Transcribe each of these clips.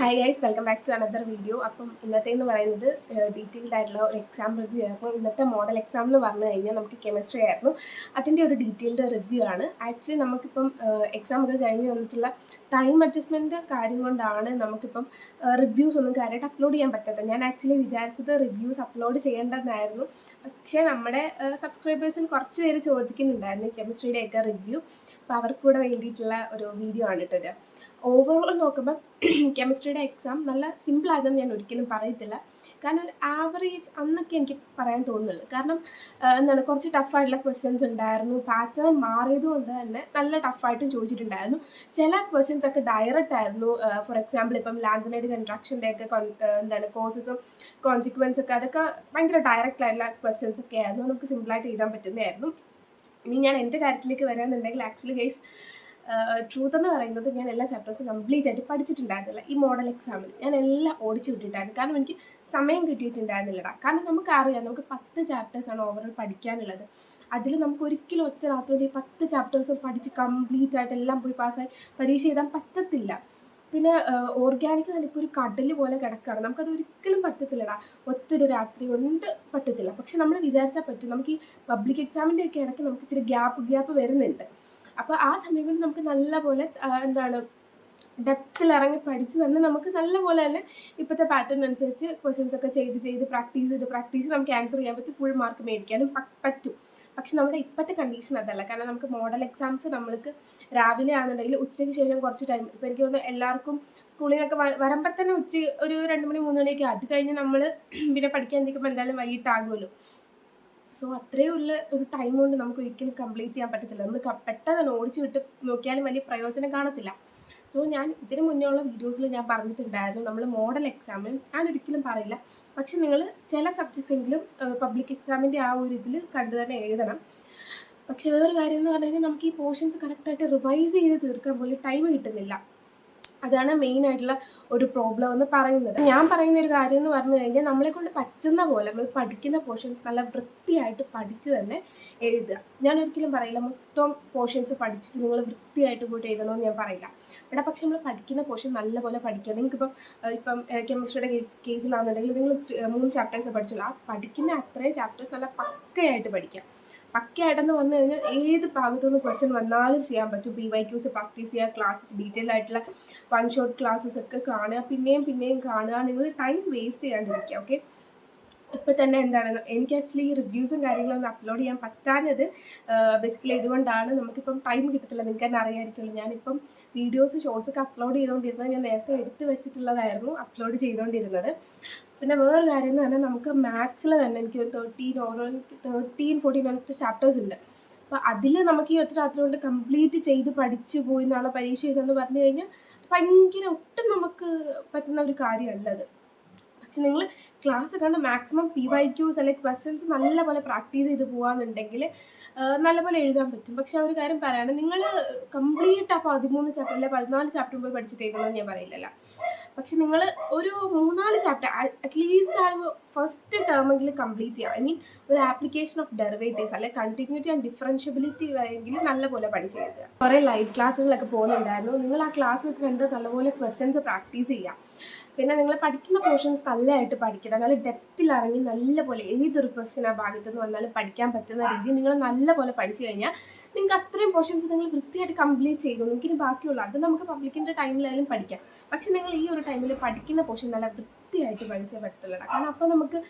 Hi guys, welcome back to another video. അപ്പം ഇന്നത്തേന്ന് പറയുന്നത് ഡീറ്റെയിൽഡ് ആയിട്ടുള്ള ഒരു എക്സാം റിവ്യൂ ആയിരുന്നു. ഇന്നത്തെ മോഡൽ എക്സാം എന്ന് പറഞ്ഞു കഴിഞ്ഞാൽ നമുക്ക് കെമിസ്ട്രി ആയിരുന്നു. അതിൻ്റെ ഒരു ഡീറ്റെയിൽഡ് റിവ്യൂ ആണ്. ആക്ച്വലി നമുക്കിപ്പം എക്സാം ഒക്കെ കഴിഞ്ഞ് വന്നിട്ടുള്ള ടൈം അഡ്ജസ്റ്റ്മെൻറ്റ് കാര്യം കൊണ്ടാണ് നമുക്കിപ്പം റിവ്യൂസ് ഒന്നും കാര്യമായിട്ട് അപ്ലോഡ് ചെയ്യാൻ പറ്റാത്തത്. ഞാൻ ആക്ച്വലി വിചാരിച്ചത് റിവ്യൂസ് അപ്ലോഡ് ചെയ്യേണ്ടതെന്നായിരുന്നു. പക്ഷേ നമ്മുടെ സബ്സ്ക്രൈബേഴ്സിൽ കുറച്ച് പേര് ചോദിക്കുന്നുണ്ടായിരുന്നു കെമിസ്ട്രിയുടെയൊക്കെ റിവ്യൂ. അപ്പോൾ അവർക്ക് കൂടെ വേണ്ടിയിട്ടുള്ള ഒരു വീഡിയോ ആണ് കേട്ടോ ഇത്. ഓവറോൾ നോക്കുമ്പോൾ കെമിസ്ട്രിയുടെ എക്സാം നല്ല സിമ്പിളായതെന്ന് ഞാൻ ഒരിക്കലും പറയത്തില്ല. കാരണം ഒരു ആവറേജ് അന്നൊക്കെ എനിക്ക് പറയാൻ തോന്നുന്നുള്ളൂ. കാരണം കുറച്ച് ടഫായിട്ടുള്ള ക്വസ്റ്റ്യൻസ് ഉണ്ടായിരുന്നു. പാറ്റേൺ മാറിയതുകൊണ്ട് തന്നെ നല്ല ടഫായിട്ടും ചോദിച്ചിട്ടുണ്ടായിരുന്നു. ചില ക്വസ്റ്റ്യൻസ് ഒക്കെ ഡയറക്റ്റ് ആയിരുന്നു. ഫോർ എക്സാമ്പിൾ ഇപ്പം ലാന്തനൈഡ് കൺട്രാക്ഷൻ്റെ ഒക്കെ കോസസും കോൺസിക്വൻസ് ഒക്കെ അതൊക്കെ ഭയങ്കര ഡയറക്റ്റ് ആയിട്ടുള്ള ക്വസ്റ്റ്യൻസ് ഒക്കെ ആയിരുന്നു. നമുക്ക് സിമ്പിളായിട്ട് എഴുതാൻ പറ്റുന്നതായിരുന്നു. ഇനി ഞാൻ എൻ്റെ കാര്യത്തിലേക്ക് വരാമെന്നുണ്ടെങ്കിൽ ആക്ച്വലി ഗൈസ് ട്രൂത്ത് എന്ന് പറയുന്നത് ഞാൻ എല്ലാ ചാപ്റ്റേഴ്സും കംപ്ലീറ്റ് ആയിട്ട് പഠിച്ചിട്ടുണ്ടായിരുന്നില്ല. ഈ മോഡൽ എക്സാമിൽ ഞാൻ എല്ലാം ഓടിച്ചു വിട്ടിട്ടായിരുന്നു. കാരണം എനിക്ക് സമയം കിട്ടിയിട്ടുണ്ടായിരുന്നില്ലടാ. കാരണം നമുക്കറിയാം നമുക്ക് 10 ചാപ്റ്റേഴ്സാണ് ഓവറോൾ പഠിക്കാനുള്ളത്. അതിൽ നമുക്ക് ഒരിക്കലും ഒറ്റ രാത്രിയോടെ ഈ 10 ചാപ്റ്റേഴ്സും പഠിച്ച് കംപ്ലീറ്റ് ആയിട്ട് എല്ലാം പോയി പാസ്സായി പരീക്ഷ എഴുതാൻ പറ്റത്തില്ല. പിന്നെ ഓർഗാനിക് തന്നെ ഇപ്പോൾ ഒരു കടൽ പോലെ കിടക്കുകയാണ്. നമുക്കത് ഒരിക്കലും പറ്റത്തില്ലടാ. ഒറ്റൊരു രാത്രി കൊണ്ട് പറ്റത്തില്ല. പക്ഷെ നമ്മൾ വിചാരിച്ചാൽ പറ്റും. നമുക്ക് ഈ പബ്ലിക് എക്സാമിൻ്റെ ഒക്കെ ഇടയ്ക്ക് നമുക്ക് ഇച്ചിരി ഗ്യാപ്പ് വരുന്നുണ്ട്. അപ്പോൾ ആ സമയങ്ങളിൽ നമുക്ക് നല്ല പോലെ ഡെപ്തിൽ ഇറങ്ങി പഠിച്ച് തന്നെ നമുക്ക് നല്ല പോലെ തന്നെ ഇപ്പോഴത്തെ പാറ്റേൺ അനുസരിച്ച് ക്വസ്റ്റ്യൻസ് ഒക്കെ ചെയ്ത് പ്രാക്ടീസ് നമുക്ക് ആൻസർ ചെയ്യാൻ പറ്റും. ഫുൾ മാർക്ക് മേടിക്കാനും പറ്റും. പക്ഷെ നമ്മുടെ ഇപ്പോഴത്തെ കണ്ടീഷൻ അതല്ല. കാരണം നമുക്ക് മോഡൽ എക്സാംസ് നമ്മൾക്ക് രാവിലെ ആണെന്നുണ്ടെങ്കിൽ ഉച്ചയ്ക്ക് ശേഷം കുറച്ച് ടൈം, ഇപ്പോൾ എനിക്ക് തോന്നുന്നു എല്ലാവർക്കും സ്കൂളിൽ നിന്നൊക്കെ വരുമ്പോൾ തന്നെ ഒരു 2 മണി 3 മണിയൊക്കെ. അത് കഴിഞ്ഞ് നമ്മൾ പിന്നെ പഠിക്കാൻ ഇരിക്കുമ്പോൾ എന്തായാലും വൈകിട്ടാകുമല്ലോ. സോ അത്രയും ഒരു ടൈം കൊണ്ട് നമുക്ക് ഒരിക്കലും കംപ്ലീറ്റ് ചെയ്യാൻ പറ്റത്തില്ല. നമ്മൾ പെട്ടെന്ന് ഓടിച്ചു വിട്ട് നോക്കിയാലും വലിയ പ്രയോജനം കാണത്തില്ല. സോ ഞാൻ ഇതിന് മുന്നേ ഉള്ള വീഡിയോസിൽ ഞാൻ പറഞ്ഞിട്ടുണ്ടായിരുന്നു, നമ്മൾ മോഡൽ എക്സാമിന് ഞാൻ ഒരിക്കലും പറയില്ല. പക്ഷെ നിങ്ങൾ ചില സബ്ജക്റ്റെങ്കിലും പബ്ലിക് എക്സാമിൻ്റെ ആ ഒരു ഇതിൽ കണ്ടു തന്നെ എഴുതണം. പക്ഷെ വേറൊരു കാര്യം എന്ന് പറഞ്ഞു കഴിഞ്ഞാൽ നമുക്ക് ഈ പോർഷൻസ് കറക്റ്റായിട്ട് റിവൈസ് ചെയ്ത് തീർക്കാൻ പോലും ടൈം കിട്ടുന്നില്ല. അതാണ് മെയിൻ ആയിട്ടുള്ള ഒരു പ്രോബ്ലം എന്ന് പറയുന്നത്. ഞാൻ പറയുന്ന ഒരു കാര്യം എന്ന് പറഞ്ഞു കഴിഞ്ഞാൽ നമ്മളെ കൊണ്ട് പറ്റുന്ന പോലെ നമ്മൾ പഠിക്കുന്ന പോർഷൻസ് നല്ല വൃത്തിയായിട്ട് പഠിച്ച് തന്നെ എഴുതുക. ഞാൻ ഒരിക്കലും പറയില്ല മൊത്തം പോർഷൻസ് പഠിച്ചിട്ട് നിങ്ങൾ വൃത്തിയായിട്ട് പോയിട്ട് എഴുതണമെന്ന് ഞാൻ പറയില്ല. ഇവിടെ പക്ഷെ നമ്മൾ പഠിക്കുന്ന പോർഷൻ നല്ലപോലെ പഠിക്കുക. ഇപ്പം കെമിസ്ട്രിയുടെ കേസിലാണെന്നുണ്ടെങ്കിൽ നിങ്ങൾ 3 ചാപ്റ്റേഴ്സ് പഠിച്ചുള്ളൂ. ആ പഠിക്കുന്ന അത്രയും ചാപ്റ്റേഴ്സ് നല്ല പക്കയായിട്ട് പഠിക്കുക. പക്കയായിട്ടെന്ന് വന്നു കഴിഞ്ഞാൽ ഏത് ഭാഗത്തുനിന്ന് ക്വസ്റ്റ്യൻ വന്നാലും ചെയ്യാൻ പറ്റും. PYQs പ്രാക്ടീസ് ചെയ്യുക, ക്ലാസ്സസ് ഡീറ്റെയിൽ ആയിട്ടുള്ള 1 ഷോട്ട് ക്ലാസ്സസ് ഒക്കെ കാണുക, പിന്നെയും കാണുക. നിങ്ങൾ ടൈം വേസ്റ്റ് ചെയ്യാണ്ടിരിക്കുക. ഓക്കെ, ഇപ്പം തന്നെ എനിക്ക് ആക്ച്വലി ഈ റിവ്യൂസും കാര്യങ്ങളൊന്നും അപ്ലോഡ് ചെയ്യാൻ പറ്റാഞ്ഞത് ബേസിക്കലി ഇതുകൊണ്ടാണ്. നമുക്കിപ്പം ടൈം കിട്ടത്തില്ല. നിങ്ങൾക്ക് തന്നെ അറിയാമായിരിക്കുമല്ലോ, ഞാനിപ്പം വീഡിയോസ് ഷോർട്സൊക്കെ അപ്ലോഡ് ചെയ്തുകൊണ്ടിരുന്നത് ഞാൻ നേരത്തെ എടുത്ത് വെച്ചിട്ടുള്ളതായിരുന്നു അപ്ലോഡ് ചെയ്തുകൊണ്ടിരുന്നത്. പിന്നെ വേറൊരു കാര്യം എന്ന് പറഞ്ഞാൽ നമുക്ക് മാത്സിൽ തന്നെ എനിക്ക് 13-14 ചാപ്റ്റേഴ്സ് ഉണ്ട്. അപ്പോൾ അതിൽ നമുക്ക് ഈ ഒറ്റ രാത്രി കൊണ്ട് കംപ്ലീറ്റ് ചെയ്ത് പഠിച്ചു പോയി നാളെ പരീക്ഷ ചെയ്തെന്ന് പറഞ്ഞു കഴിഞ്ഞാൽ ഭയങ്കര ഒട്ടും നമുക്ക് പറ്റുന്ന ഒരു കാര്യമല്ല അത്. പക്ഷെ നിങ്ങൾ ക്ലാസ് കണ്ട് മാക്സിമം PYQs അല്ലെങ്കിൽ ക്വസ്റ്റ്യൻസ് നല്ലപോലെ പ്രാക്ടീസ് ചെയ്ത് പോകാമെന്നുണ്ടെങ്കിൽ നല്ലപോലെ എഴുതാൻ പറ്റും. പക്ഷെ ആ ഒരു കാര്യം പറയുകയാണ്, നിങ്ങൾ കംപ്ലീറ്റ് ആ 13 ചാപ്റ്റർ അല്ലെ 14 ചാപ്റ്റർ പോയി പഠിച്ചിട്ട് എഴുതണമെന്ന് ഞാൻ പറയില്ലല്ലോ. പക്ഷെ നിങ്ങൾ ഒരു 3-4 ചാപ്റ്റർ അറ്റ്ലീസ്റ്റ് ആ ഫസ്റ്റ് ടേമെങ്കിലും കംപ്ലീറ്റ് ചെയ്യുക. ഐ മീൻ ഒരു ആപ്ലിക്കേഷൻ ഓഫ് ഡെറിവേറ്റീവ്സ് അല്ലെങ്കിൽ കണ്ടിന്യൂറ്റി ആൻഡ് ഡിഫറൻഷ്യബിലിറ്റി വരെയെങ്കിൽ നല്ലപോലെ പഠിച്ച് എഴുതുക. കുറേ ലൈവ് ക്ലാസ്സുകളൊക്കെ പോകുന്നുണ്ടായിരുന്നു. നിങ്ങൾ ആ ക്ലാസ് കണ്ട് നല്ലപോലെ ക്വസ്റ്റ്യൻസ് പ്രാക്ടീസ് ചെയ്യുക. പിന്നെ നിങ്ങൾ പഠിക്കുന്ന പോർഷൻസ് നല്ലതായിട്ട് പഠിക്കണം. നല്ല ഡെപ്തിൽ ഇറങ്ങി നല്ലപോലെ ഏതൊരു ക്വസ്റ്റ്യൻ ആ ഭാഗത്തു നിന്ന് വന്നാലും പഠിക്കാൻ പറ്റുന്ന രീതിയിൽ നിങ്ങൾ നല്ലപോലെ പഠിച്ചു കഴിഞ്ഞാൽ നിങ്ങൾക്ക് അത്രയും പോർഷൻസ് നിങ്ങൾ വൃത്തിയായിട്ട് കംപ്ലീറ്റ് ചെയ്തു. നിങ്ങൾക്കിനി ബാക്കിയുള്ളൂ അത് നമുക്ക് പബ്ലിക്കിൻ്റെ ടൈമിലായാലും പഠിക്കാം. പക്ഷെ നിങ്ങൾ ഈ ഒരു ടൈമിൽ പഠിക്കുന്ന പോർഷൻ നല്ല വൃത്തിയായിട്ട് പഠിച്ചേ പറ്റത്തുള്ളൂ. കാരണം അപ്പോൾ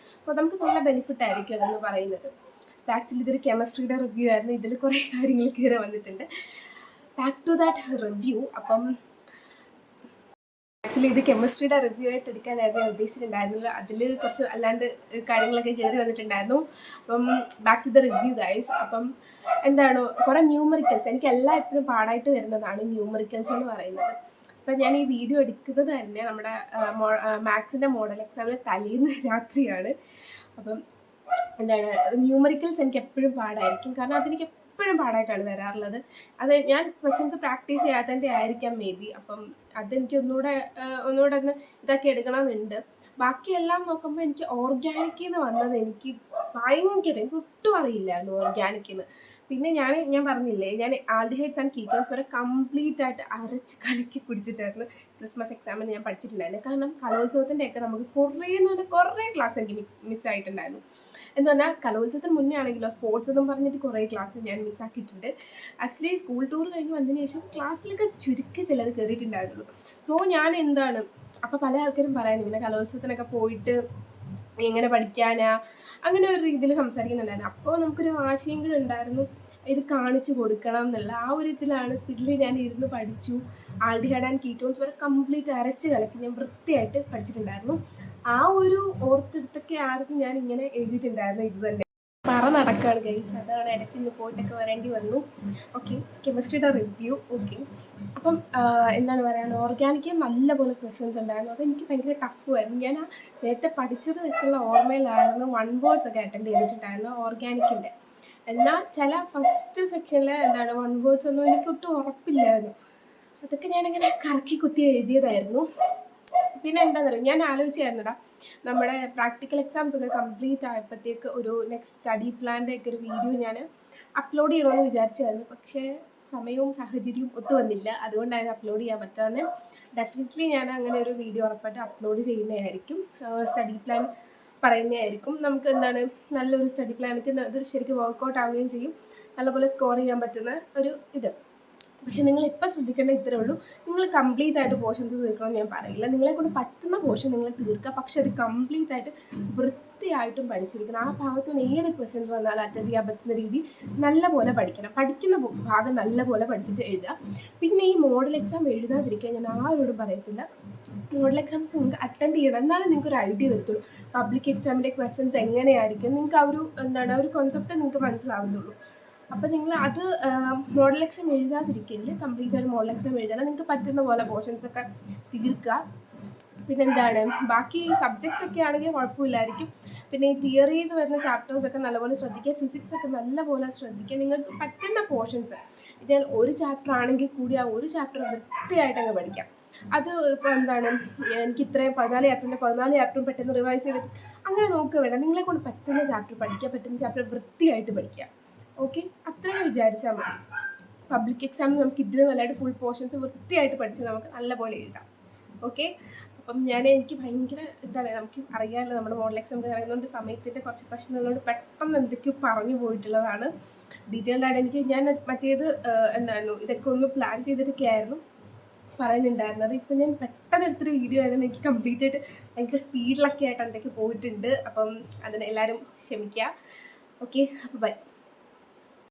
നമുക്ക് നല്ല ബെനിഫിറ്റ് ആയിരിക്കും അതെന്ന് പറയുന്നത്. ആക്ച്വലി ഇതൊരു കെമിസ്ട്രിയുടെ റിവ്യൂ ആയിരുന്നു. ഇതിൽ കുറേ കാര്യങ്ങൾ കയറി വന്നിട്ടുണ്ട്. Back to that review. അപ്പം ആക്ച്വലി ഇത് കെമിസ്ട്രിയുടെ റിവ്യൂ ആയിട്ട് എടുക്കാനായിരുന്നു ഞാൻ ഉദ്ദേശിച്ചിട്ടുണ്ടായിരുന്നത്. അതിൽ കുറച്ച് അല്ലാണ്ട് കാര്യങ്ങളൊക്കെ കയറി വന്നിട്ടുണ്ടായിരുന്നു. അപ്പം back to the review guys. അപ്പം കുറേ ന്യൂമറിക്കൽസ് എനിക്ക് എപ്പോഴും പാടായിട്ട് വരുന്നതാണ് ന്യൂമറിക്കൽസ് എന്ന് പറയുന്നത്. അപ്പം ഞാൻ ഈ വീഡിയോ എടുക്കുന്നത് തന്നെ നമ്മുടെ മാത്സിൻ്റെ മോഡൽ എക്സാമിന് തലേന്ന് രാത്രിയാണ്. അപ്പം ന്യൂമറിക്കൽസ് എനിക്ക് എപ്പോഴും പാടായിരിക്കും. കാരണം അതെനിക്ക് എപ്പോഴും പാടായിട്ടാണ് വരാറുള്ളത്. അത് ഞാൻ ക്വസ്റ്റ്യൻസ് പ്രാക്ടീസ് ചെയ്യാത്തതിൻ്റെ ആയിരിക്കാം മേ ബി. അപ്പം അതെനിക്ക് ഒന്നുകൂടെ ഒന്ന് ഇതാക്കി എടുക്കണമെന്നുണ്ട്. ബാക്കിയെല്ലാം നോക്കുമ്പോൾ എനിക്ക് ഓർഗാനിക്കിൽ നിന്ന് വന്നത് എനിക്ക് ഒട്ടും അറിയില്ലായിരുന്നു ഓർഗാനിക്കിന്. പിന്നെ ഞാൻ പറഞ്ഞില്ലേ, ഞാൻ ആൽഡിഹൈഡ്സ് ആൻഡ് കീറ്റോൺസ് വരെ കംപ്ലീറ്റ് ആയിട്ട് അരച്ച് കലക്കി കുടിച്ചിട്ടായിരുന്നു ക്രിസ്മസ് എക്സാമിന് ഞാൻ പഠിച്ചിട്ടുണ്ടായിരുന്നു. കാരണം കലോത്സവത്തിൻ്റെയൊക്കെ നമുക്ക് കുറേ ക്ലാസ് എനിക്ക് മിസ്സായിട്ടുണ്ടായിരുന്നു. എന്ന് പറഞ്ഞാൽ കലോത്സവത്തിന് മുന്നേ ആണെങ്കിലോ സ്പോർട്സ് എന്നും പറഞ്ഞിട്ട് കുറേ ക്ലാസ് ഞാൻ മിസ്സാക്കിയിട്ടുണ്ട്. ആക്ച്വലി സ്കൂൾ ടൂർ കഴിഞ്ഞ് വന്നതിന് ശേഷം ക്ലാസ്സിലൊക്കെ ചുരുക്കി ചിലത് കയറിയിട്ടുണ്ടായിരുന്നുള്ളൂ. സോ ഞാൻ എന്താണ്, അപ്പോൾ പല ആൾക്കാരും പറയാൻ ഇങ്ങനെ കലോത്സവത്തിനൊക്കെ പോയിട്ട് എങ്ങനെ പഠിക്കാനാ അങ്ങനെ ഒരു രീതിയിൽ സംസാരിക്കുന്നുണ്ടായിരുന്നു. അപ്പോൾ നമുക്കൊരു വാശിയെങ്കിലും ഉണ്ടായിരുന്നു ഇത് കാണിച്ചു കൊടുക്കണം എന്നുള്ള ആ ഒരു ഇതിലാണ് സ്പീഡിൽ ഞാൻ ഇരുന്ന് പഠിച്ചു. ആൽഡിഹൈഡ് ആൻഡ് കീറ്റോൺസ് വരെ കംപ്ലീറ്റ് അരച്ച് കലക്കി ഞാൻ വൃത്തിയായിട്ട് പഠിച്ചിട്ടുണ്ടായിരുന്നു. ആ ഒരു ഓർത്തെടുത്തൊക്കെ ആയിരുന്നു ഞാൻ ഇങ്ങനെ എഴുതിയിട്ടുണ്ടായിരുന്നു. ഇത് തന്നെ നടക്കുകയാണ് ഗൈസ്, അതാണ് ഇടയ്ക്ക് ഇന്ന് പോയിട്ടൊക്കെ വരേണ്ടി വന്നു. Okay, കെമിസ്ട്രിയുടെ review. ഓക്കെ, അപ്പം എന്താണ് പറയുക, ഓർഗാനിക്ക് നല്ലപോലെ ക്വസ്റ്റ്യൻസ് ഉണ്ടായിരുന്നു. അതെനിക്ക് ഭയങ്കര ടഫുമായിരുന്നു. ഞാൻ ആ നേരത്തെ പഠിച്ചത് വെച്ചുള്ള ഓർമ്മയിലായിരുന്നു 1 വേർഡ്സ് ഒക്കെ അറ്റൻഡ് ചെയ്തിട്ടുണ്ടായിരുന്നു ഓർഗാനിക്കിൻ്റെ. എന്നാൽ ചില ഫസ്റ്റ് സെക്ഷനിൽ എന്താണ് 1 വേർഡ്സ് ഒന്നും എനിക്ക് ഒട്ടും ഉറപ്പില്ലായിരുന്നു. അതൊക്കെ ഞാനിങ്ങനെ കറക്കി കുത്തി എഴുതിയതായിരുന്നു. പിന്നെ എന്താണെന്ന് പറയുക, ഞാൻ ആലോചിച്ചായിരുന്നടാ നമ്മുടെ പ്രാക്ടിക്കൽ എക്സാംസ് ഒക്കെ കംപ്ലീറ്റ് ആയപ്പോഴത്തേക്ക് ഒരു നെക്സ്റ്റ് സ്റ്റഡി പ്ലാൻ്റെ ഒക്കെ ഒരു വീഡിയോ ഞാൻ അപ്ലോഡ് ചെയ്യണമെന്ന് വിചാരിച്ചായിരുന്നു. പക്ഷേ സമയവും സാഹചര്യവും ഒത്തു വന്നില്ല, അതുകൊണ്ടായിരുന്നു അപ്ലോഡ് ചെയ്യാൻ പറ്റാതെ. ഡെഫിനറ്റ്ലി ഞാൻ അങ്ങനെ ഒരു വീഡിയോ ഉറപ്പായിട്ട് അപ്ലോഡ് ചെയ്യുന്നതായിരിക്കും. സ്റ്റഡി പ്ലാൻ പറയുന്നതായിരിക്കും. നമുക്ക് എന്താണ് നല്ലൊരു സ്റ്റഡി പ്ലാനിക്ക് അത് ശരിക്കും വർക്കൗട്ട് ആവുകയും ചെയ്യും, നല്ലപോലെ സ്കോർ ചെയ്യാൻ പറ്റുന്ന ഒരു ഇത്. പക്ഷെ നിങ്ങൾ ഇപ്പം ശ്രദ്ധിക്കേണ്ട ഇത്രേ ഉള്ളൂ, നിങ്ങൾ കംപ്ലീറ്റ് ആയിട്ട് പോർഷൻസ് തീർക്കണം ഞാൻ പറയില്ല. നിങ്ങളെ കൊണ്ട് പറ്റുന്ന പോർഷൻ നിങ്ങൾ തീർക്കുക, പക്ഷെ അത് കംപ്ലീറ്റ് ആയിട്ട് വൃത്തിയായിട്ടും പഠിച്ചിരിക്കണം. ആ ഭാഗത്തുനിന്ന് ഏത് ക്വസ്റ്റ്യൻസ് വന്നാലും അറ്റൻഡ് ചെയ്യാൻ പറ്റുന്ന രീതി നല്ലപോലെ പഠിക്കണം. പഠിക്കുന്ന ഭാഗം നല്ലപോലെ പഠിച്ചിട്ട് എഴുതുക. പിന്നെ ഈ മോഡൽ എക്സാം എഴുതാതിരിക്കാൻ ഞാൻ ആരോടും പറയത്തില്ല. മോഡൽ എക്സാംസ് നിങ്ങൾക്ക് അറ്റൻഡ് ചെയ്യണം, എന്നാലും നിങ്ങൾക്ക് ഒരു ഐഡിയ വരത്തുള്ളൂ. പബ്ലിക് എക്സാമിൻ്റെ ക്വസ്റ്റ്യൻസ് എങ്ങനെയായിരിക്കും നിങ്ങൾക്ക് ആ ഒരു കോൺസെപ്റ്റ് നിങ്ങൾക്ക് മനസ്സിലാവത്തുള്ളൂ. അപ്പോൾ നിങ്ങൾ അത് മോഡൽ എക്സാം എഴുതാതിരിക്കരുത്, കംപ്ലീറ്റ് ആയിട്ട് മോഡൽ എക്സാം എഴുതണം. നിങ്ങൾക്ക് പറ്റുന്ന പോലെ പോർഷൻസ് ഒക്കെ തീർക്കുക. പിന്നെ എന്താണ്, ബാക്കി സബ്ജക്ട്സ് ഒക്കെ ആണെങ്കിൽ കുഴപ്പമില്ലായിരിക്കും. പിന്നെ ഈ തിയറീസ് വരുന്ന ചാപ്റ്റേഴ്സ് ഒക്കെ നല്ലപോലെ ശ്രദ്ധിക്കുക, ഫിസിക്സ് ഒക്കെ നല്ലപോലെ ശ്രദ്ധിക്കുക. നിങ്ങൾക്ക് പറ്റുന്ന പോർഷൻസ്, ഇതിൽ ഒരു ചാപ്റ്റർ ആണെങ്കിൽ കൂടി ആ ഒരു ചാപ്റ്റർ വൃത്തിയായിട്ട് അങ്ങ് പഠിക്കാം. അത് ഇപ്പോൾ എന്താണ്, എനിക്ക് ഇത്രയും 14 ചാപ്റ്ററും പെട്ടെന്ന് റിവൈസ് ചെയ്തിട്ട് അങ്ങനെ നോക്കുക വേണ്ട. നിങ്ങളെ കൊണ്ട് പറ്റുന്ന ചാപ്റ്റർ പഠിക്കുക, പറ്റുന്ന ചാപ്റ്റർ വൃത്തിയായിട്ട് പഠിക്കുക. ഓക്കെ, അത്രയും വിചാരിച്ചാൽ മതി. പബ്ലിക് എക്സാമിന് നമുക്ക് ഇതിന് നല്ലതായിട്ട് ഫുൾ പോർഷൻസ് വൃത്തിയായിട്ട് പഠിച്ച് നമുക്ക് നല്ലപോലെ എഴുതാം. ഓക്കെ, അപ്പം എനിക്ക് ഭയങ്കര എന്താണ്, നമുക്ക് അറിയാമല്ലോ നമ്മുടെ മോഡൽ എക്സാം പറയുന്നതുകൊണ്ട് സമയത്തിൻ്റെ കുറച്ച് പ്രശ്നങ്ങളോട് പെട്ടെന്ന് എന്തൊക്കെയോ പറഞ്ഞു പോയിട്ടുള്ളതാണ്. ഡീറ്റെയിൽഡായിട്ട് എനിക്ക് ഞാൻ മറ്റേത് എന്തായിരുന്നു ഇതൊക്കെ ഒന്ന് പ്ലാൻ ചെയ്തിട്ടൊക്കെ ആയിരുന്നു പറയുന്നുണ്ടായിരുന്നത്. ഇപ്പം ഞാൻ പെട്ടെന്ന് എടുത്തൊരു വീഡിയോ ആയതുകൊണ്ട് എനിക്ക് കംപ്ലീറ്റ് ആയിട്ട് ഭയങ്കര സ്പീഡിലൊക്കെ ആയിട്ട് എന്തൊക്കെ പോയിട്ടുണ്ട്. അപ്പം അതിന് എല്ലാവരും ക്ഷമിക്കുക. ഓക്കെ, അപ്പോൾ ബൈ.